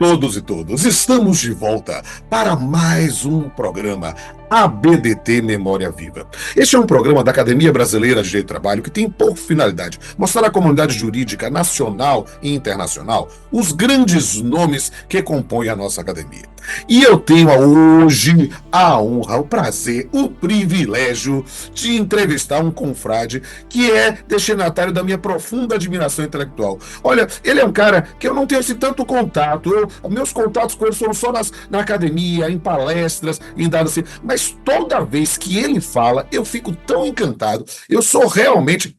todos e todas, estamos de volta para mais um programa ABDT Memória Viva. Este é um programa da Academia Brasileira de Direito do Trabalho que tem por finalidade mostrar à comunidade jurídica nacional e internacional os grandes nomes que compõem a nossa academia. E eu tenho hoje a honra, o prazer, o privilégio de entrevistar um confrade que é destinatário da minha profunda admiração intelectual. Olha, ele é um cara que eu não tenho assim tanto contato. Meus contatos com ele foram só na academia, em palestras, em dados assim. Mas toda vez que ele fala, eu fico tão encantado. Eu sou realmente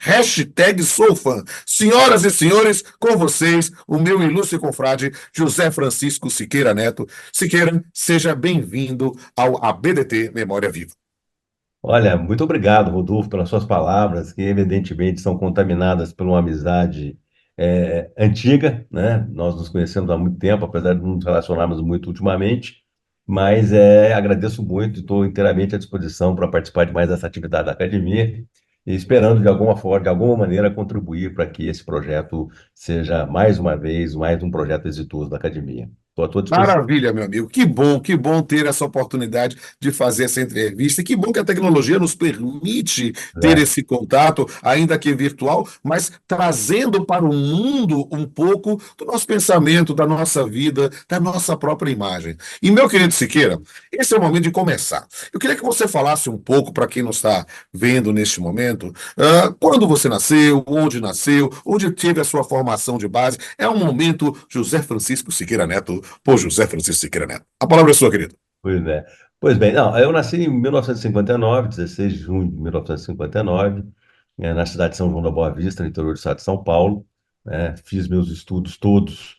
#sou fã. Senhoras e senhores, com vocês, o meu ilustre confrade José Francisco Siqueira Neto. Siqueira, seja bem-vindo ao ABDT Memória Viva. Olha, muito obrigado, Rodolfo, pelas suas palavras, que evidentemente são contaminadas por uma amizade antiga, né? Nós nos conhecemos há muito tempo, apesar de não nos relacionarmos muito ultimamente, mas agradeço muito e estou inteiramente à disposição para participar de mais dessa atividade da academia e esperando de alguma forma, de alguma maneira, contribuir para que esse projeto seja mais uma vez mais um projeto exitoso da academia. Estou à tua disposição. Maravilha, meu amigo. Que bom ter essa oportunidade de fazer essa entrevista. E que bom que a tecnologia nos permite ter Né? esse contato, ainda que virtual, mas trazendo para o mundo um pouco do nosso pensamento, da nossa vida, da nossa própria imagem. E, meu querido Siqueira, esse é o momento de começar. Eu queria que você falasse um pouco, para quem não está vendo neste momento, quando você nasceu, onde teve a sua formação de base. É um momento José Francisco Siqueira Neto por José Francisco Siqueira Neto. A palavra é sua, querido. Pois é. Pois bem, não, eu nasci em 1959, 16 de junho de 1959, na cidade de São João da Boa Vista, no interior do estado de São Paulo, né? Fiz meus estudos todos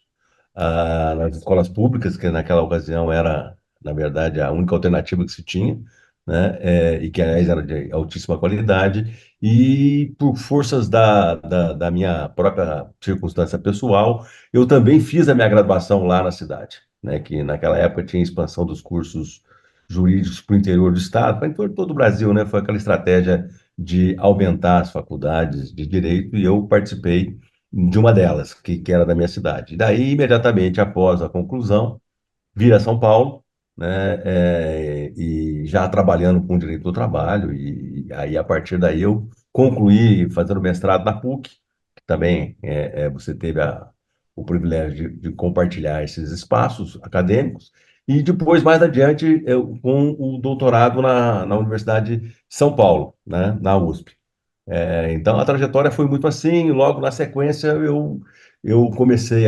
nas escolas públicas, que naquela ocasião era, na verdade, a única alternativa que se tinha, né? E que, aliás, era de altíssima qualidade, e por forças da minha própria circunstância pessoal, eu também fiz a minha graduação lá na cidade, né? Que naquela época tinha expansão dos cursos jurídicos para o interior do estado, para todo o Brasil, né? Foi aquela estratégia de aumentar as faculdades de direito, e eu participei de uma delas, que era da minha cidade. Daí, imediatamente após a conclusão, vir a São Paulo, né, e já trabalhando com direito do trabalho, e aí a partir daí eu concluí fazendo mestrado na PUC, que também você teve o privilégio de compartilhar esses espaços acadêmicos, e depois, mais adiante, eu, com o doutorado na Universidade de São Paulo, né, na USP. Então a trajetória foi muito assim. Logo na sequência eu comecei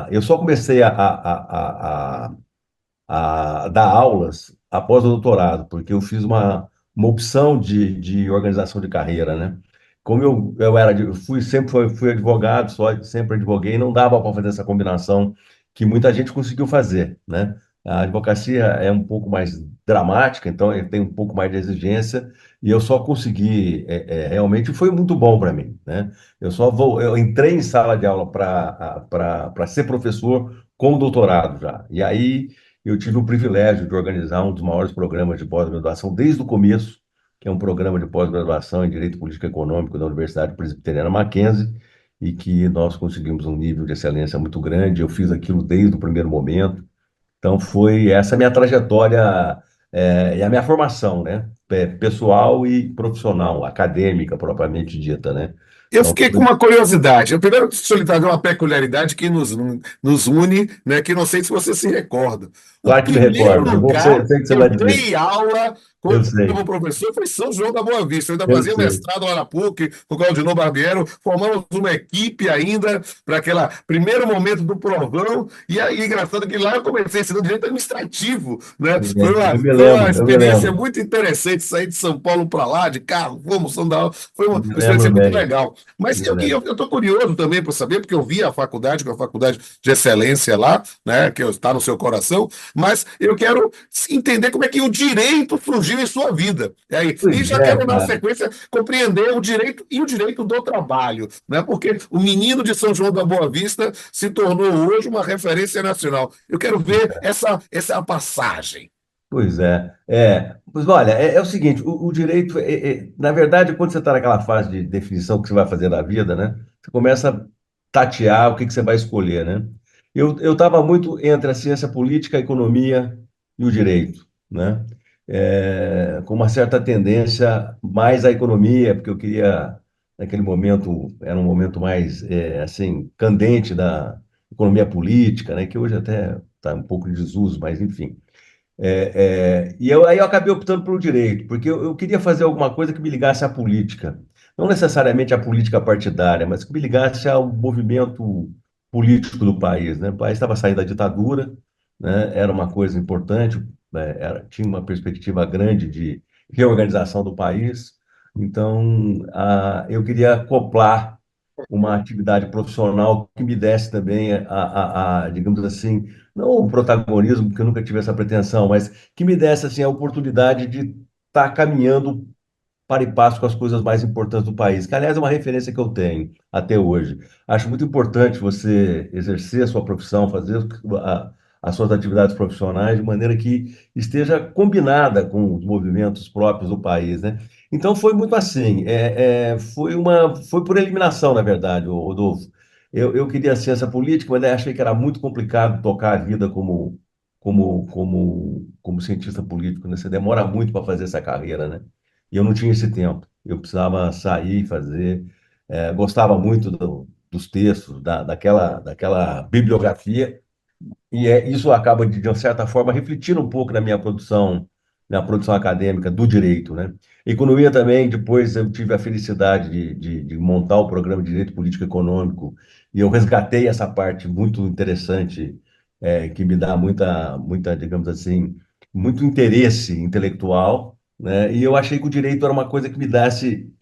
eu só comecei a dar aulas após o doutorado, porque eu fiz uma opção de organização de carreira, né? Como eu era, fui advogado, só sempre advoguei, não dava para fazer essa combinação que muita gente conseguiu fazer, né? A advocacia é um pouco mais dramática, então tem um pouco mais de exigência, e eu só consegui, realmente foi muito bom para mim, né? Eu entrei em sala de aula para ser professor com doutorado já, e aí eu tive o privilégio de organizar um dos maiores programas de pós-graduação desde o começo, que é um programa de pós-graduação em Direito Político e Econômico da Universidade Presbiteriana Mackenzie, e que nós conseguimos um nível de excelência muito grande. Eu fiz aquilo desde o primeiro momento. Então, foi essa a minha trajetória e a minha formação, né? Pessoal e profissional, acadêmica propriamente dita, né? Eu Então, fiquei com uma curiosidade. Eu primeiro preciso lhe trazer uma peculiaridade que nos une, né, que não sei se você se recorda. O claro que me primeiro recordo. lugar Sei que você que vai eu dizer. dei aula Eu como sei, professor foi São João da Boa Vista. Eu ainda eu fazia sei. mestrado lá na PUC, com o Claudinei Barbiero. Formamos uma equipe ainda para aquele primeiro momento do provão. E aí, engraçado que lá eu comecei ensinando direito administrativo, né? Eu me Foi uma lembro, eu me experiência lembro. muito interessante sair de São Paulo para lá, de carro, fomos, São da aula. Foi uma Me experiência lembro muito bem. legal. Mas Me eu lembro. estou curioso também para saber, porque eu vi a faculdade, que é uma faculdade de excelência lá, né, que está no seu coração, mas eu quero entender como é que o direito surgiu em sua vida. E Pois já é, quero, na cara. sequência, compreender o direito e o direito do trabalho, né, porque o menino de São João da Boa Vista se tornou hoje uma referência nacional. Eu quero ver essa passagem. Pois é. Pois olha, é o seguinte, o direito, na verdade, quando você está naquela fase de definição que você vai fazer da vida, né? Você começa a tatear o que você vai escolher, né? Eu estava muito entre a ciência política, a economia e o direito, né? Com uma certa tendência mais à economia, porque eu queria, naquele momento, era um momento mais, assim, candente da economia política, né? Que hoje até está um pouco em desuso, mas enfim. Aí eu acabei optando pelo direito, porque eu queria fazer alguma coisa que me ligasse à política. Não necessariamente à política partidária, mas que me ligasse ao movimento político do país, né? O país estava saindo da ditadura, né? Era uma coisa importante, né? Tinha uma perspectiva grande de reorganização do país. Então, eu queria acoplar uma atividade profissional que me desse também digamos assim, não o protagonismo, porque eu nunca tive essa pretensão, mas que me desse assim a oportunidade de estar caminhando para e passo com as coisas mais importantes do país, que aliás é uma referência que eu tenho até hoje. Acho muito importante você exercer a sua profissão, fazer as suas atividades profissionais de maneira que esteja combinada com os movimentos próprios do país, né? Então foi muito assim, foi por eliminação, na verdade, Rodolfo. Eu queria ciência política, mas daí achei que era muito complicado tocar a vida como cientista político, né? Você demora muito para fazer essa carreira, né? E eu não tinha esse tempo. Eu precisava sair e fazer. Gostava muito dos textos, daquela bibliografia, e isso acaba, de uma certa forma, refletindo um pouco na produção acadêmica do direito, né? Economia também, depois eu tive a felicidade de montar o programa de Direito Político e Econômico, e eu resgatei essa parte muito interessante, que me dá muita, digamos assim, muito interesse intelectual, né? E eu achei que o direito era uma coisa que me desse,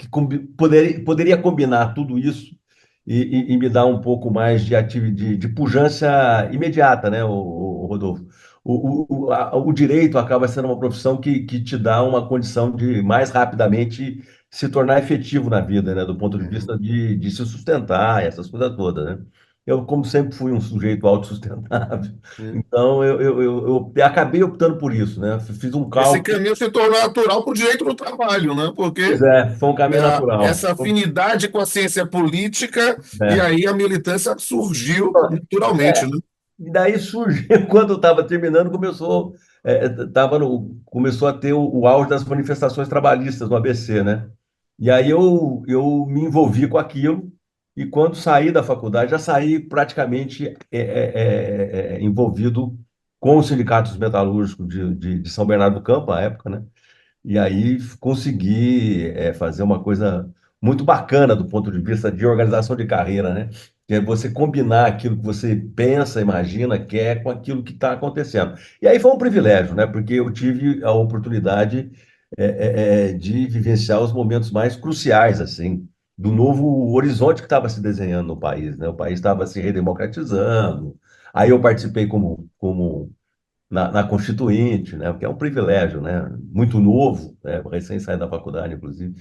poderia combinar tudo isso e me dá um pouco mais de pujança imediata, né, o Rodolfo? O direito acaba sendo uma profissão que te dá uma condição de mais rapidamente se tornar efetivo na vida, né, do ponto de Uhum. vista de se sustentar, essas coisas todas, né? Eu, como sempre, fui um sujeito autossustentável, então eu acabei optando por isso, né? Fiz um Esse cálculo, caminho se tornou natural para o direito do trabalho, né? pois Porque é, foi um caminho natural. essa afinidade com a ciência política e É. aí a militância surgiu naturalmente, né? E daí surgiu, quando eu estava terminando, começou a ter o auge das manifestações trabalhistas no ABC, né? E aí eu me envolvi com aquilo, e quando saí da faculdade, já saí praticamente envolvido com os sindicatos metalúrgicos de São Bernardo do Campo, à época, né? E aí consegui fazer uma coisa muito bacana do ponto de vista de organização de carreira, né? Que é você combinar aquilo que você pensa, imagina, quer com aquilo que está acontecendo. E aí foi um privilégio, né? Porque eu tive a oportunidade de vivenciar os momentos mais cruciais, assim, do novo horizonte que estava se desenhando no país, né? O país estava se redemocratizando. Aí eu participei como na Constituinte, né? Porque é um privilégio, né? Muito novo, né? Recém saído da faculdade, inclusive.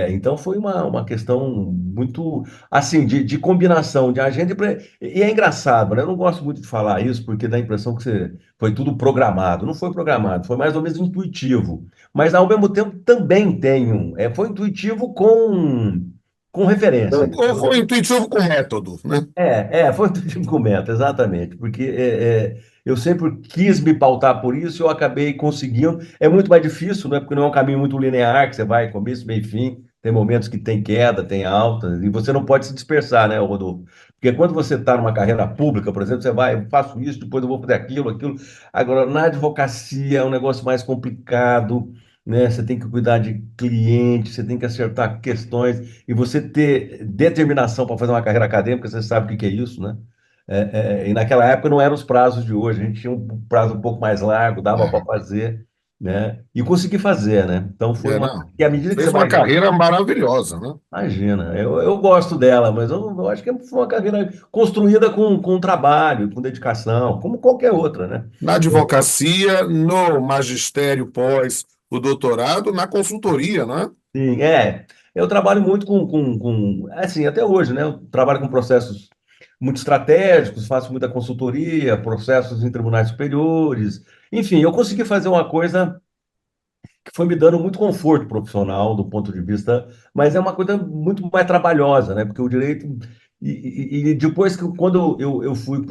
Então foi uma questão muito assim de combinação de agenda e é engraçado, né? Eu não gosto muito de falar isso porque dá a impressão que foi tudo programado. Não foi programado, foi mais ou menos intuitivo. Mas ao mesmo tempo também foi intuitivo com referência. Ou foi intuitivo com método, né? Foi tudo de comenta, exatamente, porque eu sempre quis me pautar por isso e eu acabei conseguindo. É muito mais difícil, né? Porque não é um caminho muito linear, que você vai começo, meio e fim. Tem momentos que tem queda, tem alta, e você não pode se dispersar, né, Rodolfo? Porque quando você está numa carreira pública, por exemplo, você vai, eu faço isso, depois eu vou fazer aquilo. Agora, na advocacia é um negócio mais complicado, né? Você tem que cuidar de cliente, você tem que acertar questões. E você ter determinação para fazer uma carreira acadêmica, você sabe o que que é isso, né? E naquela época não eram os prazos de hoje, a gente tinha um prazo um pouco mais largo, dava para fazer, né? E consegui fazer, né? Então foi uma. Não. E à medida que você Fez uma vai. carreira maravilhosa, né? Imagina, eu gosto dela, mas eu acho que foi uma carreira construída com trabalho, com dedicação, como qualquer outra, né? Na advocacia, no magistério pós o doutorado, na consultoria, né? Sim, eu trabalho muito assim, até hoje, né? Eu trabalho com processos muito estratégicos, faço muita consultoria, processos em tribunais superiores. Enfim, eu consegui fazer uma coisa que foi me dando muito conforto profissional do ponto de vista, mas é uma coisa muito mais trabalhosa, né? Porque o direito E depois que quando eu fui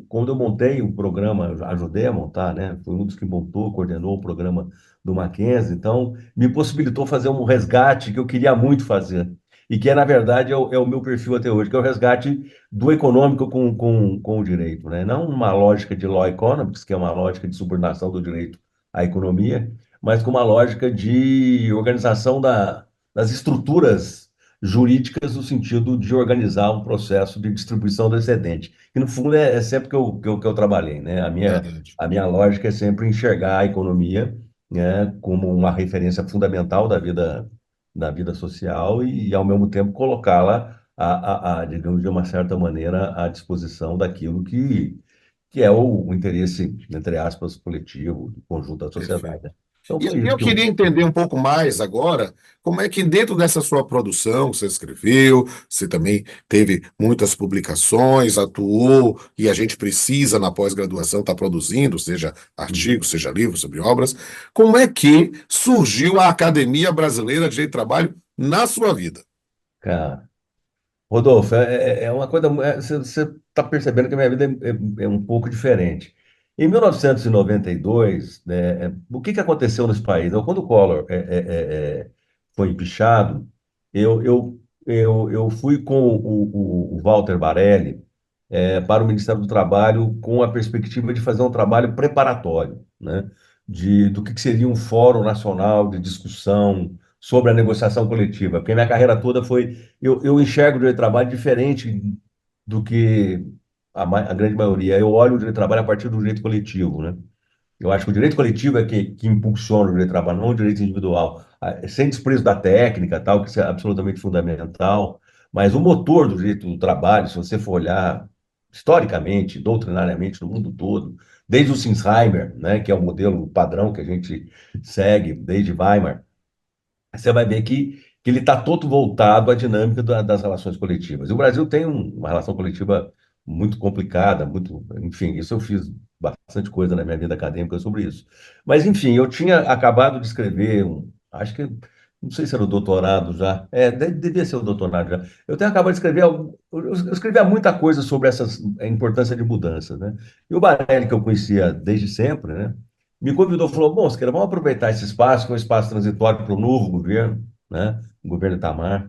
quando eu montei o programa, eu ajudei a montar, né? Fui um dos que montou, coordenou o programa do Mackenzie, então me possibilitou fazer um resgate que eu queria muito fazer. E que, na verdade, é o meu perfil até hoje, que é o resgate do econômico com o direito, né? Não uma lógica de law economics, que é uma lógica de subordinação do direito à economia, mas com uma lógica de organização das estruturas jurídicas no sentido de organizar um processo de distribuição do excedente. Que, no fundo, é sempre que eu trabalhei, né? Verdade. A minha lógica é sempre enxergar a economia, né, como uma referência fundamental da vida social e, ao mesmo tempo, colocá-la, digamos, de uma certa maneira, à disposição daquilo que é o interesse, entre aspas, coletivo, do conjunto da Perfeito. sociedade, né? Então, E foi isso eu que eu... queria entender um pouco mais agora como é que dentro dessa sua produção que você escreveu, você também teve muitas publicações, atuou, e a gente precisa na pós-graduação estar produzindo, seja artigos, seja livros sobre obras. Como é que surgiu a Academia Brasileira de Direito do Trabalho na sua vida? Cara, Rodolfo, é uma coisa. Você está percebendo que a minha vida é um pouco diferente. Em 1992, né, o que aconteceu nesse país? Então, quando o Collor foi empichado, eu fui com o Walter Barelli para o Ministério do Trabalho com a perspectiva de fazer um trabalho preparatório, né, do que seria um fórum nacional de discussão sobre a negociação coletiva, porque a minha carreira toda foi eu enxergo o direito do trabalho diferente do que a grande maioria. Eu olho o direito do trabalho a partir do direito coletivo, né? Eu acho que o direito coletivo é que impulsiona o direito do trabalho, não o direito individual. Sem desprezo da técnica, tal, que isso é absolutamente fundamental, mas o motor do direito do trabalho, se você for olhar historicamente, doutrinariamente, no mundo todo, desde o Sinsheimer, né, que é o modelo padrão que a gente segue, desde Weimar, você vai ver que ele está todo voltado à dinâmica das relações coletivas. E o Brasil tem uma relação coletiva muito complicada, muito, enfim, isso eu fiz bastante coisa na minha vida acadêmica sobre isso. Mas, enfim, eu tinha acabado de escrever, acho que, não sei se era o doutorado já, devia ser o doutorado já. Eu tenho acabado de escrever, eu escrevia muita coisa sobre a importância de mudanças, né? E o Barelli, que eu conhecia desde sempre, né? Me convidou, falou, bom, Siqueira, vamos aproveitar esse espaço, que é um espaço transitório para o novo governo, né? O governo Itamar.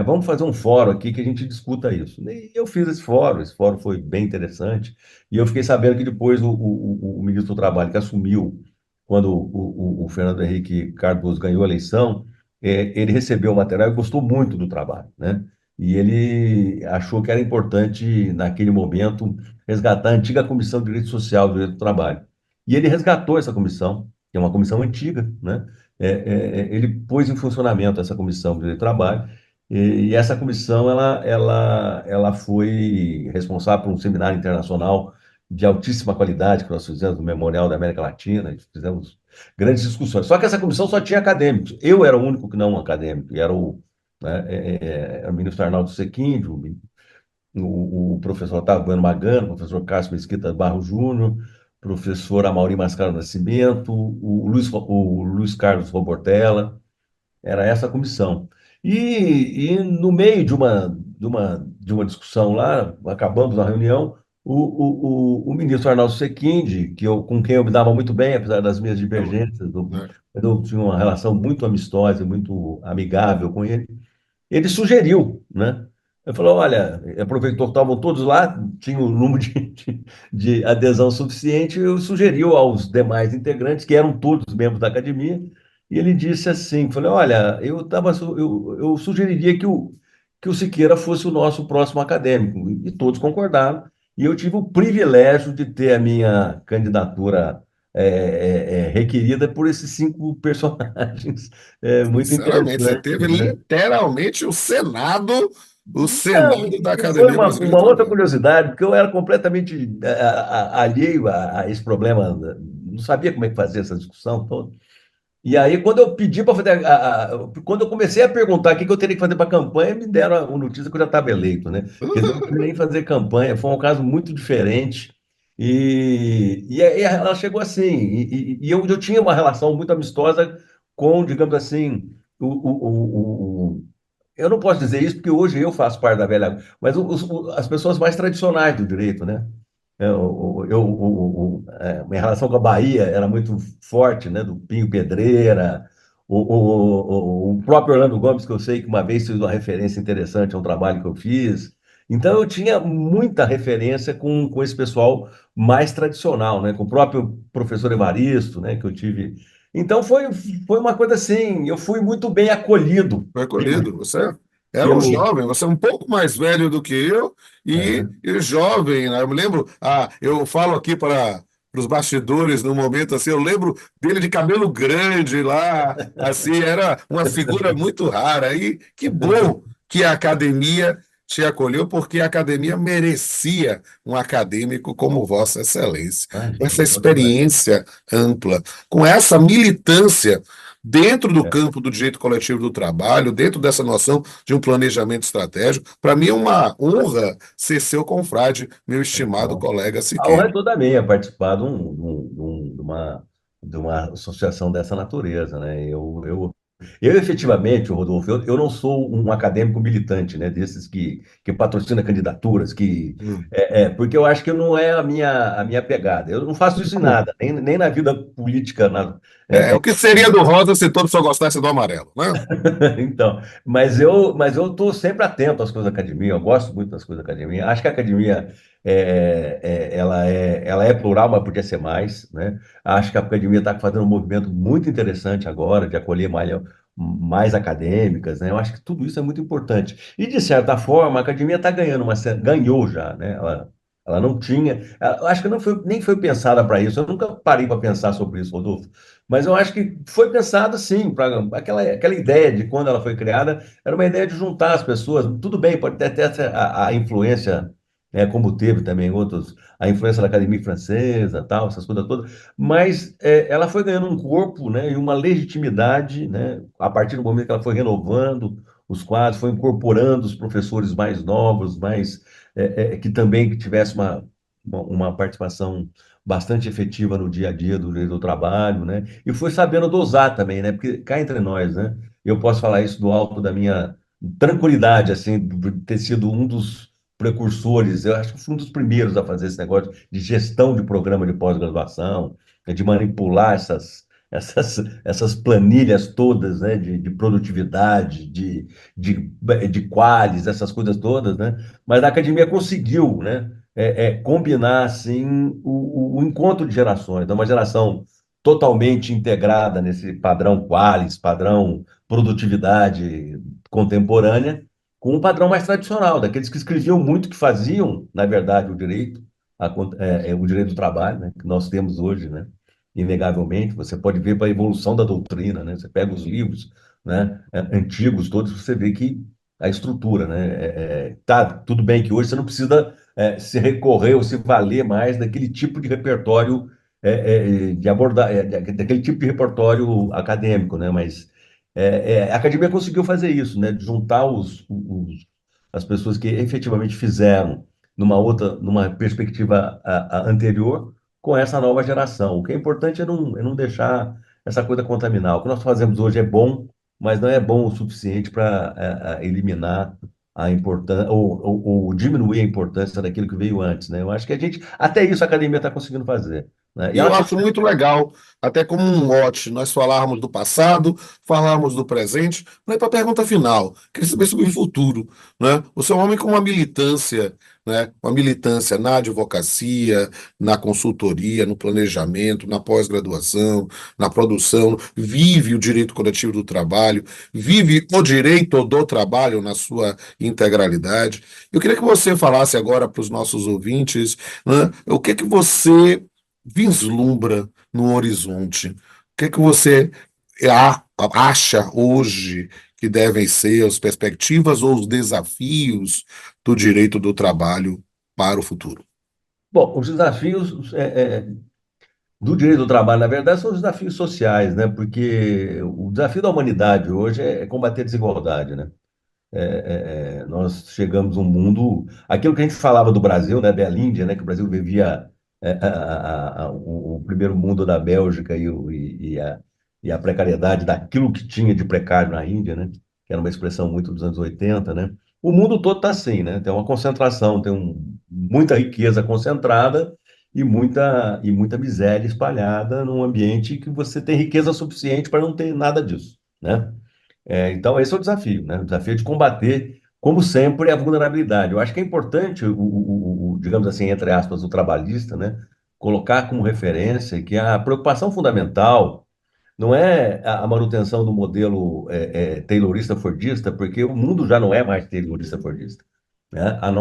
Vamos fazer um fórum aqui que a gente discuta isso. E eu fiz esse fórum foi bem interessante, e eu fiquei sabendo que depois o ministro do Trabalho, que assumiu quando o Fernando Henrique Cardoso ganhou a eleição, ele recebeu o material e gostou muito do trabalho, né? E ele achou que era importante, naquele momento, resgatar a antiga Comissão de Direito Social do Direito do Trabalho. E ele resgatou essa comissão, que é uma comissão antiga, né? Ele pôs em funcionamento essa comissão de trabalho, e essa comissão ela foi responsável por um seminário internacional de altíssima qualidade que nós fizemos no Memorial da América Latina, fizemos grandes discussões. Só que essa comissão só tinha acadêmicos. Eu era o único que não acadêmico, e era né, era o ministro Arnaldo Sequíndio, o professor Otávio Bueno Magano, o professor Cássio Mesquita Barro Júnior, professor Amaury Mascaro Nascimento, o Luiz Carlos Robortella, era essa a comissão. E no meio de uma discussão lá, acabamos a reunião, o ministro Arnaldo Sequindi, com quem eu me dava muito bem, apesar das minhas divergências, Né? eu tinha uma relação muito amistosa, muito amigável com ele, ele sugeriu, né? Ele falou, olha, aproveitou que estavam todos lá, tinha um número de adesão suficiente, eu sugeriu aos demais integrantes, que eram todos membros da academia, e ele disse assim, falei, olha, eu sugeriria que o Siqueira fosse o nosso próximo acadêmico, e todos concordaram, e eu tive o privilégio de ter a minha candidatura requerida por esses 5 personagens muito Sinceramente, você interessantes, teve né? literalmente o Não, Senado da e foi Academia Brasileira uma de outra Trabalho. curiosidade, porque eu era completamente alheio a esse problema, né? Não sabia como é que fazia essa discussão toda. E aí, quando eu pedi para fazer, quando eu comecei a perguntar o que eu teria que fazer para a campanha, me deram a notícia que eu já estava eleito, né? Quer dizer, eu não precisei nem fazer campanha, foi um caso muito diferente. E aí ela chegou assim, e eu tinha uma relação muito amistosa com, digamos assim, o, eu não posso dizer isso porque hoje eu faço parte da velha, mas as pessoas mais tradicionais do direito, né? Minha relação com a Bahia era muito forte, né? Do Pinho Pedreira, o próprio Orlando Gomes, que eu sei que uma vez fez uma referência interessante a um trabalho que eu fiz. Então eu tinha muita referência com esse pessoal mais tradicional, né? Com o próprio professor Evaristo, né? Que eu tive. Então foi uma coisa assim, eu fui muito bem acolhido Foi acolhido. Você era um pelo. jovem, você é um pouco mais velho do que eu e jovem, né? Eu me lembro, eu falo aqui para os bastidores no momento assim, eu lembro dele de cabelo grande lá, assim, era uma figura muito rara. E que bom que a academia te acolheu, porque a academia merecia um acadêmico como Vossa Excelência, com essa Imagina, eu que agradeço. experiência ampla, com essa militância dentro do É, campo do direito coletivo do trabalho, dentro dessa noção de um planejamento estratégico. Para mim é uma honra ser seu confrade, meu estimado então, colega a honra Siqueira. é toda minha participar de uma associação dessa natureza, né? Eu efetivamente, Rodolfo, eu não sou um acadêmico militante, né? Desses que patrocina candidaturas, Hum. porque eu acho que não é a minha pegada. Eu não faço isso em nada, nem na vida política, O que seria do rosa se todos só gostassem do amarelo, né? Então, mas eu estou sempre atento às coisas da academia, eu gosto muito das coisas da academia. Acho que a academia ela é plural, mas podia ser mais, né? Acho que a academia está fazendo um movimento muito interessante agora de acolher mais acadêmicas, né? Eu acho que tudo isso é muito importante. E, de certa forma, a academia está ganhando ganhou já, né? Ela não tinha, eu acho que nem foi pensada para isso. Eu nunca parei para pensar sobre isso, Rodolfo. Mas eu acho que foi pensado sim, para aquela ideia de quando ela foi criada, era uma ideia de juntar as pessoas. Tudo bem, pode ter a influência, né, como teve também outros, a influência da Academia Francesa, tal, essas coisas todas, mas ela foi ganhando um corpo, né, e uma legitimidade, né, a partir do momento que ela foi renovando os quadros, foi incorporando os professores mais novos, que também tivesse uma participação bastante efetiva no dia a dia do trabalho, né? E fui sabendo dosar também, né? Porque cá entre nós, né? Eu posso falar isso do alto da minha tranquilidade, assim, de ter sido um dos precursores, eu acho que fui um dos primeiros a fazer esse negócio de gestão de programa de pós-graduação, né, de manipular essas planilhas todas, né, de produtividade, de, de qualis, essas coisas todas, né? Mas a academia conseguiu, né? Combinar assim o encontro de gerações, né? Uma geração totalmente integrada nesse padrão Qualis, padrão produtividade contemporânea, com um padrão mais tradicional, daqueles que escreviam muito, que faziam, na verdade, o direito do trabalho, né, que nós temos hoje, né, inegavelmente. Você pode ver para a evolução da doutrina, né, você pega os livros, né, antigos todos, você vê que a estrutura, né, tá, tudo bem que hoje você não precisa se recorrer ou se valer mais daquele tipo de repertório de abordar, daquele tipo de repertório acadêmico, né? Mas a academia conseguiu fazer isso, né? De juntar as pessoas que efetivamente fizeram numa perspectiva anterior com essa nova geração. O que é importante é não deixar essa coisa contaminar. O que nós fazemos hoje é bom, mas não é bom o suficiente para eliminar a importância ou diminuir a importância daquilo que veio antes, né? Eu acho que até isso a academia está conseguindo fazer, né? E E eu eu acho acho que muito legal, até como um mote, nós falarmos do passado, falarmos do presente, mas para a pergunta final, queria saber sobre o futuro, né? Você é um homem com uma militância, né? Uma militância na advocacia, na consultoria, no planejamento, na pós-graduação, na produção, vive o direito coletivo do trabalho, vive o direito do trabalho na sua integralidade. Eu queria que você falasse agora para os nossos ouvintes, né? O que você vislumbra no horizonte? O que é que você acha hoje que devem ser as perspectivas ou os desafios do direito do trabalho para o futuro? bom, os desafios do direito do trabalho, na verdade, são os desafios sociais, né? Porque o desafio da humanidade hoje é combater a desigualdade, né? Nós chegamos a um mundo, aquilo que a gente falava do Brasil, né, Belíndia, né, que o Brasil vivia o primeiro mundo da Bélgica e a precariedade daquilo que tinha de precário na Índia, né? que era uma expressão muito dos anos 80, né? O mundo todo está assim, né? Tem uma concentração, muita riqueza concentrada e muita miséria espalhada num ambiente que você tem riqueza suficiente para não ter nada disso, né? Então, esse é o desafio, né? O desafio de combater, como sempre, a vulnerabilidade. Eu acho que é importante, digamos assim, entre aspas, o trabalhista, né? Colocar como referência que a preocupação fundamental não é a manutenção do modelo taylorista-fordista, porque o mundo já não é mais taylorista-fordista, né? A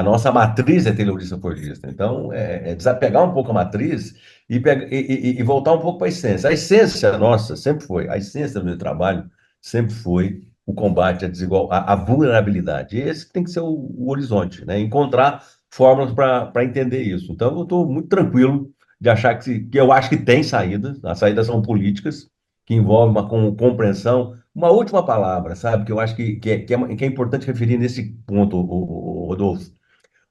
nossa matriz é taylorista-fordista. Então, desapegar um pouco a matriz e voltar um pouco para a essência. A essência nossa sempre foi, a essência do meu trabalho sempre foi o combate à vulnerabilidade. E esse tem que ser o horizonte, né? Encontrar fórmulas para entender isso. Então, eu estou muito tranquilo de achar que eu acho que tem saídas. As saídas são políticas, que envolvem uma compreensão. Uma última palavra, sabe, que eu acho que é importante referir nesse ponto, Rodolfo.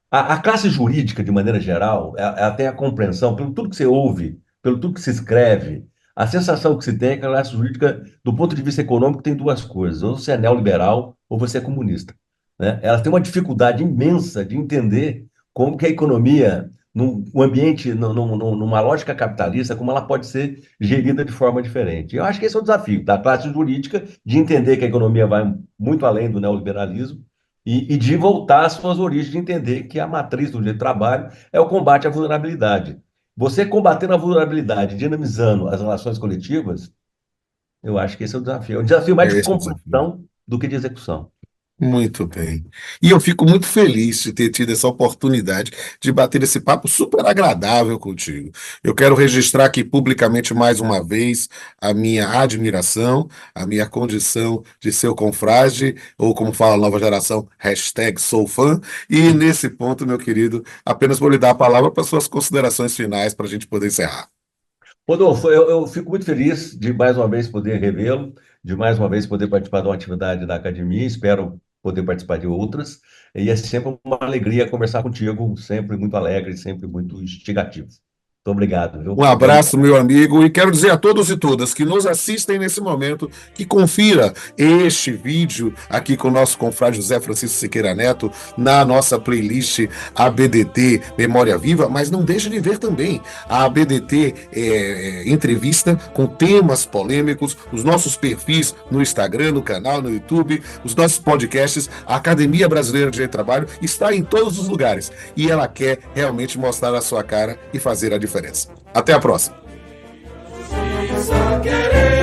A classe jurídica, de maneira geral, ela tem a compreensão, pelo tudo que você ouve, pelo tudo que se escreve, a sensação que se tem é que a classe jurídica, do ponto de vista econômico, tem duas coisas: ou você é neoliberal ou você é comunista, né? Ela tem uma dificuldade imensa de entender como que a economia, num ambiente, numa lógica capitalista, como ela pode ser gerida de forma diferente. Eu acho que esse é o desafio da classe jurídica, de entender que a economia vai muito além do neoliberalismo e de voltar às suas origens, de entender que a matriz do direito do trabalho é o combate à vulnerabilidade. Você combatendo a vulnerabilidade, dinamizando as relações coletivas, eu acho que esse é o desafio. É um desafio mais de Esse é o desafio. compreensão do que de execução. Muito bem. E eu fico muito feliz de ter tido essa oportunidade de bater esse papo super agradável contigo. Eu quero registrar aqui publicamente mais uma vez a minha admiração, a minha condição de seu confrade, ou como fala a nova geração, hashtag sou fã. E nesse ponto, meu querido, apenas vou lhe dar a palavra para suas considerações finais para a gente poder encerrar. Rodolfo, eu fico muito feliz de mais uma vez poder revê-lo, de mais uma vez poder participar de uma atividade da academia, espero poder participar de outras, e é sempre uma alegria conversar contigo, sempre muito alegre, sempre muito instigativo. Muito obrigado, Um viu? Até uma abraço, meu amigo, e quero dizer a todos e todas que nos assistem nesse momento que confira este vídeo aqui com o nosso confrade José Francisco Siqueira Neto na nossa playlist ABDT Memória Viva, mas não deixe de ver também a ABDT entrevista com temas polêmicos, os nossos perfis no Instagram, no canal, no YouTube, os nossos podcasts. A Academia Brasileira de Direito do Trabalho está em todos os lugares e ela quer realmente mostrar a sua cara e fazer a diferença. Até a próxima. Só querer